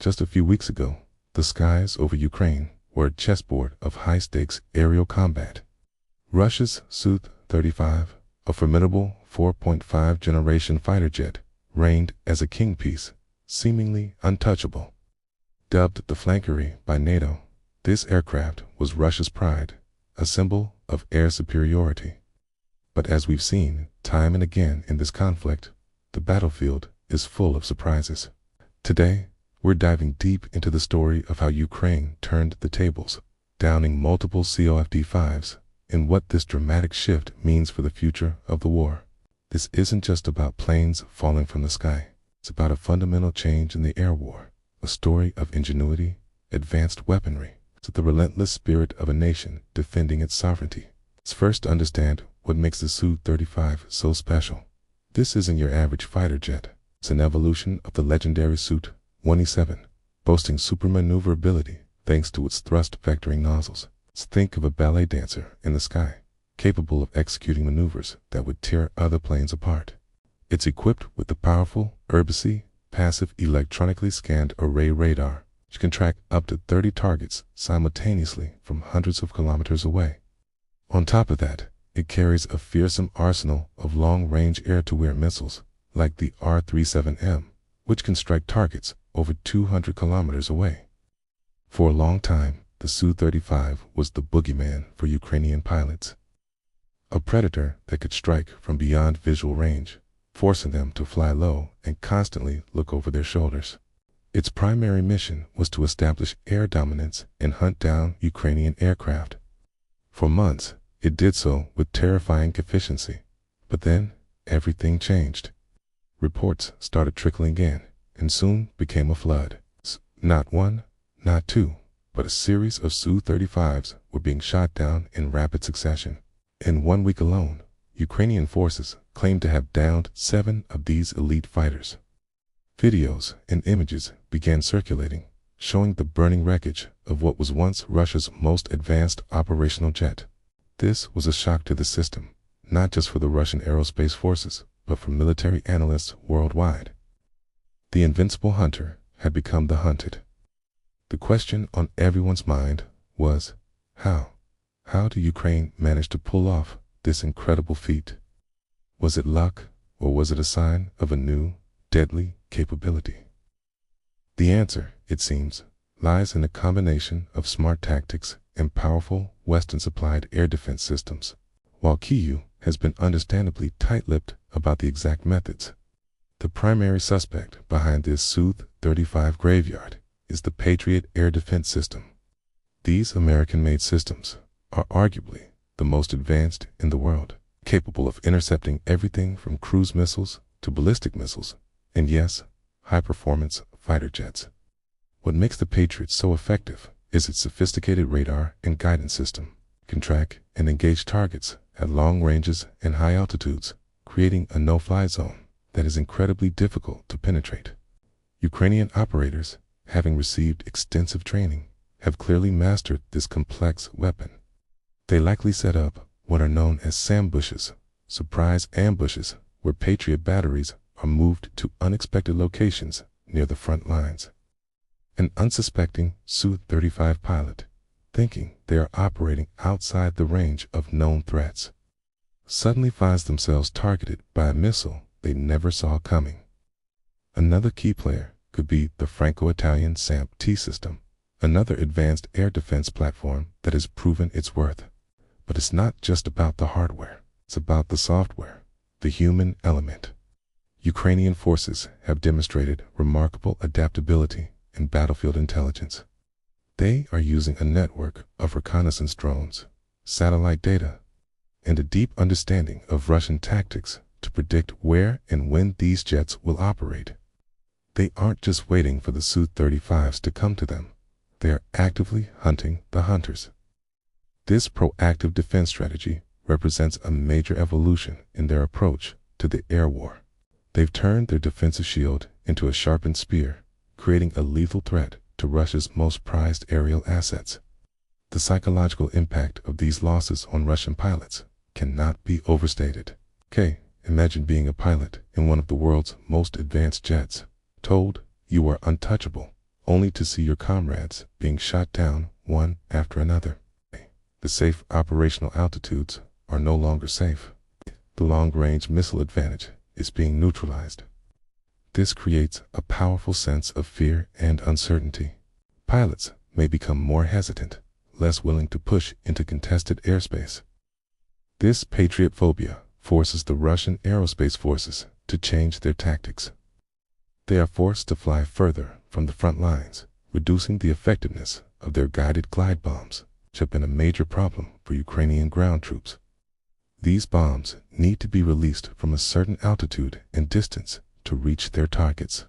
Just a few weeks ago, the skies over Ukraine were a chessboard of high-stakes aerial combat. Russia's Su-35, a formidable 4.5 generation fighter jet, reigned as a kingpiece, seemingly untouchable. Dubbed the flankery by NATO, this aircraft was Russia's pride, a symbol of air superiority. But as we've seen time and again in this conflict, the battlefield is full of surprises. Today, we're diving deep into the story of how Ukraine turned the tables, downing multiple COFD-5s, and what this dramatic shift means for the future of the war. This isn't just about planes falling from the sky. It's about a fundamental change in the air war, a story of ingenuity, advanced weaponry, to the relentless spirit of a nation defending its sovereignty. Let's first understand what makes the Su-35 so special. This isn't your average fighter jet. It's an evolution of the legendary Su-27, boasting super maneuverability thanks to its thrust vectoring nozzles. Let's think of a ballet dancer in the sky, capable of executing maneuvers that would tear other planes apart. It's equipped with the powerful Urbacy passive electronically scanned array radar, which can track up to 30 targets simultaneously from hundreds of kilometers away. On top of that, it carries a fearsome arsenal of long-range air-to-air missiles, like the R-37M, which can strike targets over 200 kilometers away. For a long time, the Su-35 was the boogeyman for Ukrainian pilots. A predator that could strike from beyond visual range, forcing them to fly low and constantly look over their shoulders. Its primary mission was to establish air dominance and hunt down Ukrainian aircraft. For months, it did so with terrifying efficiency. But then, everything changed. Reports started trickling in, and soon became a flood. Not one, not two, but a series of Su-35s were being shot down in rapid succession. In 1 week alone, Ukrainian forces claimed to have downed 7 of these elite fighters. Videos and images began circulating, showing the burning wreckage of what was once Russia's most advanced operational jet. This was a shock to the system, not just for the Russian aerospace forces, but for military analysts worldwide. The invincible hunter had become the hunted. The question on everyone's mind was, how? How did Ukraine manage to pull off this incredible feat? Was it luck, or was it a sign of a new, deadly capability? The answer, it seems, lies in a combination of smart tactics and powerful Western-supplied air defense systems. While Kyiv has been understandably tight-lipped about the exact methods, the primary suspect behind this Su-35 graveyard is the Patriot air defense system. These American-made systems are arguably the most advanced in the world, capable of intercepting everything from cruise missiles to ballistic missiles, and yes, high-performance fighter jets. What makes the Patriot so effective is its sophisticated radar and guidance system. It can track and engage targets at long ranges and high altitudes, creating a no-fly zone that is incredibly difficult to penetrate. Ukrainian operators, having received extensive training, have clearly mastered this complex weapon. They likely set up what are known as SAM-bushes, surprise ambushes, where Patriot batteries are moved to unexpected locations near the front lines. An unsuspecting Su-35 pilot, thinking they are operating outside the range of known threats, suddenly finds themselves targeted by a missile they never saw coming. Another key player could be the Franco-Italian SAM-T system, another advanced air defense platform that has proven its worth. But it's not just about the hardware, it's about the software, the human element. Ukrainian forces have demonstrated remarkable adaptability and battlefield intelligence. They are using a network of reconnaissance drones, satellite data, and a deep understanding of Russian tactics to predict where and when these jets will operate. They aren't just waiting for the Su-35s to come to them. They are actively hunting the hunters. This proactive defense strategy represents a major evolution in their approach to the air war. They've turned their defensive shield into a sharpened spear, creating a lethal threat to Russia's most prized aerial assets. The psychological impact of these losses on Russian pilots cannot be overstated. Imagine being a pilot in one of the world's most advanced jets, told you are untouchable, only to see your comrades being shot down one after another. The safe operational altitudes are no longer safe. The long-range missile advantage is being neutralized. This creates a powerful sense of fear and uncertainty. Pilots may become more hesitant, less willing to push into contested airspace. This Patriot phobia forces the Russian aerospace forces to change their tactics. They are forced to fly further from the front lines, reducing the effectiveness of their guided glide bombs, which have been a major problem for Ukrainian ground troops. These bombs need to be released from a certain altitude and distance to reach their targets.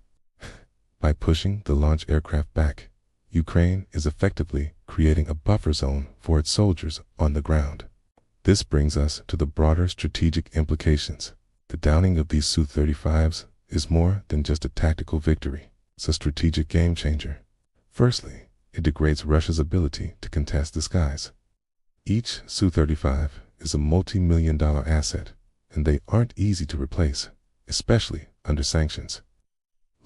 By pushing the launch aircraft back, Ukraine is effectively creating a buffer zone for its soldiers on the ground. This brings us to the broader strategic implications. The downing of these Su-35s is more than just a tactical victory. It's a strategic game changer. Firstly, it degrades Russia's ability to contest the skies. Each Su-35 is a multi-million-dollar asset, and they aren't easy to replace, especially under sanctions.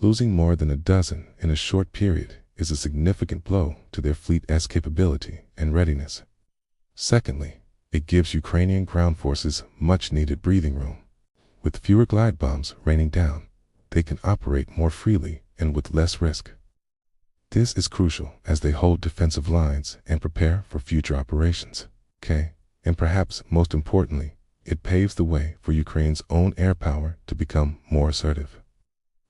Losing more than a dozen in a short period is a significant blow to their fleet's capability and readiness. Secondly, it gives Ukrainian ground forces much-needed breathing room. With fewer glide bombs raining down, they can operate more freely and with less risk. This is crucial as they hold defensive lines and prepare for future operations. And perhaps most importantly, it paves the way for Ukraine's own air power to become more assertive.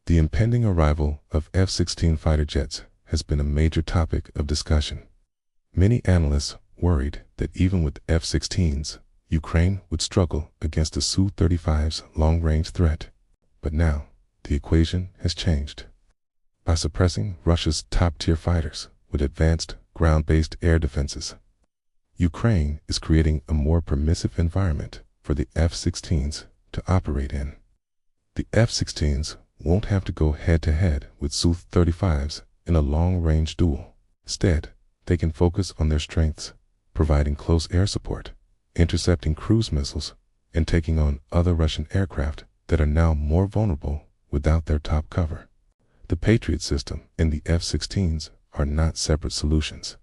The impending arrival of F-16 fighter jets has been a major topic of discussion. Many analysts worried that even with F-16s, Ukraine would struggle against the Su-35's long-range threat. But now, the equation has changed. By suppressing Russia's top-tier fighters with advanced ground-based air defenses, Ukraine is creating a more permissive environment for the F-16s to operate in. The F-16s won't have to go head-to-head with Su-35s in a long-range duel. Instead, they can focus on their strengths, providing close air support, intercepting cruise missiles, and taking on other Russian aircraft that are now more vulnerable without their top cover. The Patriot system and the F-16s are not separate solutions.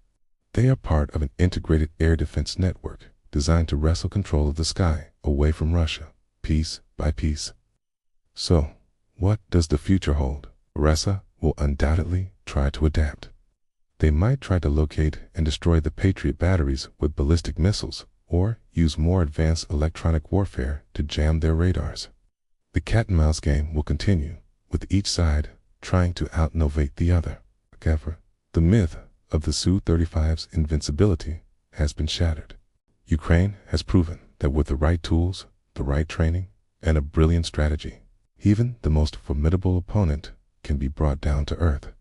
They are part of an integrated air defense network designed to wrestle control of the sky away from Russia, piece by piece. So, what does the future hold? Russia will undoubtedly try to adapt. They might try to locate and destroy the Patriot batteries with ballistic missiles, or use more advanced electronic warfare to jam their radars. The cat-and-mouse game will continue, with each side trying to out-innovate the other. However, the myth of the Su-35's invincibility has been shattered. Ukraine has proven that with the right tools, the right training, and a brilliant strategy, even the most formidable opponent can be brought down to earth.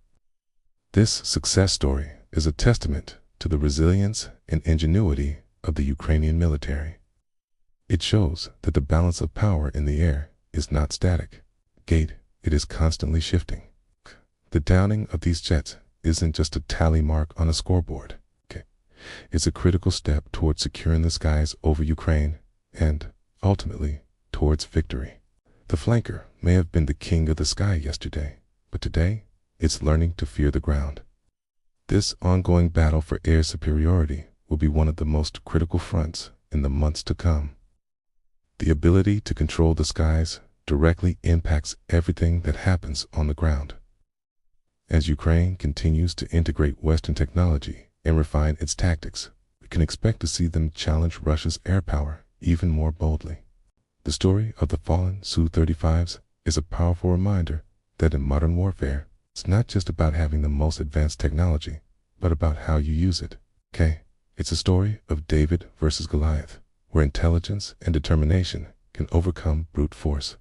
This success story is a testament to the resilience and ingenuity of the Ukrainian military. It shows that the balance of power in the air is not static. It is constantly shifting. The downing of these jets isn't just a tally mark on a scoreboard. It's a critical step towards securing the skies over Ukraine and, ultimately, towards victory. The flanker may have been the king of the sky yesterday, but today, it's learning to fear the ground. This ongoing battle for air superiority will be one of the most critical fronts in the months to come. The ability to control the skies directly impacts everything that happens on the ground. As Ukraine continues to integrate Western technology and refine its tactics, we can expect to see them challenge Russia's air power even more boldly. The story of the fallen Su-35s is a powerful reminder that in modern warfare, it's not just about having the most advanced technology, but about how you use it. It's a story of David versus Goliath, where intelligence and determination can overcome brute force.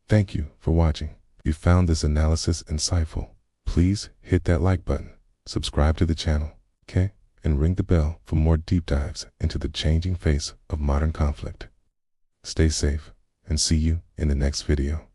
Thank you for watching. If you found this analysis insightful, please hit that like button, subscribe to the channel, and ring the bell for more deep dives into the changing face of modern conflict. Stay safe, and see you in the next video.